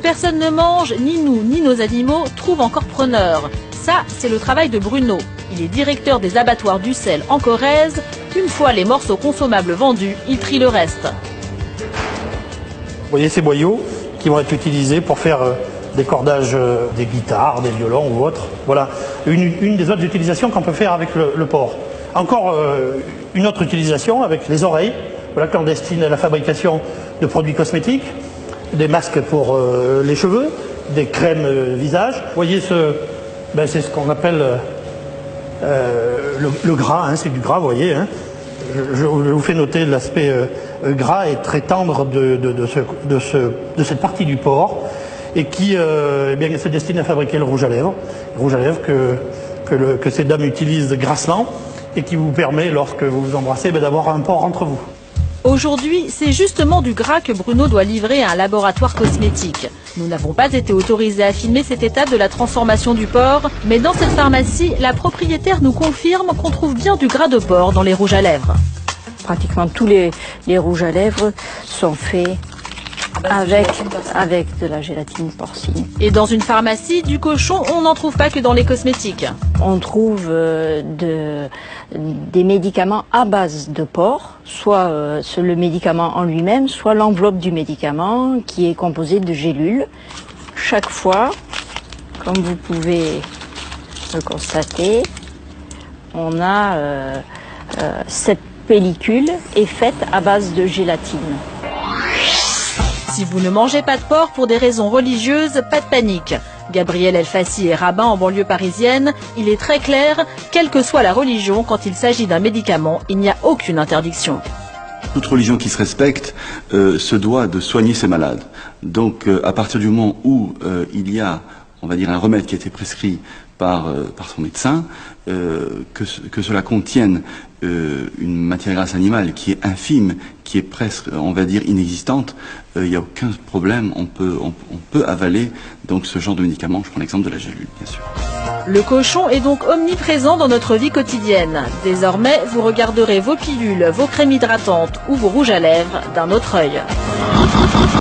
Personne ne mange, ni nous, ni nos animaux trouvent encore preneur. Ça, c'est le travail de Bruno. Il est directeur des abattoirs d'Ussel en Corrèze. Une fois les morceaux consommables vendus, il trie le reste. Vous voyez ces boyaux qui vont être utilisés pour faire des cordages des guitares, des violons ou autres. Voilà une des autres utilisations qu'on peut faire avec le porc. Encore une autre utilisation avec les oreilles, voilà, clandestine à la fabrication de produits cosmétiques, des masques pour les cheveux, des crèmes visage. Vous voyez, c'est ce qu'on appelle le gras, hein, c'est du gras, vous voyez. Hein. Je vous fais noter l'aspect gras et très tendre de cette partie du porc et qui eh bien, se destine à fabriquer le rouge à lèvres que ces dames utilisent grassement et qui vous permet, lorsque vous vous embrassez, d'avoir un porc entre vous. Aujourd'hui, c'est justement du gras que Bruno doit livrer à un laboratoire cosmétique. Nous n'avons pas été autorisés à filmer cette étape de la transformation du porc, mais dans cette pharmacie, la propriétaire nous confirme qu'on trouve bien du gras de porc dans les rouges à lèvres. Pratiquement tous les rouges à lèvres sont faits avec de la gélatine porcine. Et dans une pharmacie, du cochon, on n'en trouve pas que dans les cosmétiques. On trouve des médicaments à base de porc, soit le médicament en lui-même, soit l'enveloppe du médicament qui est composée de gélules. Chaque fois, comme vous pouvez le constater, on a cette pellicule est faite à base de gélatine. Si vous ne mangez pas de porc pour des raisons religieuses, pas de panique. Gabriel Elfassi est rabbin en banlieue parisienne. Il est très clair, quelle que soit la religion, quand il s'agit d'un médicament, il n'y a aucune interdiction. Toute religion qui se respecte se doit de soigner ses malades. Donc à partir du moment où il y a, on va dire, un remède qui a été prescrit par son médecin, que cela contienne une matière grasse animale qui est infime, qui est presque, on va dire, inexistante, il n'y a aucun problème, on peut avaler donc ce genre de médicament. Je prends l'exemple de la gélule, bien sûr. Le cochon est donc omniprésent dans notre vie quotidienne. Désormais, vous regarderez vos pilules, vos crèmes hydratantes ou vos rouges à lèvres d'un autre œil.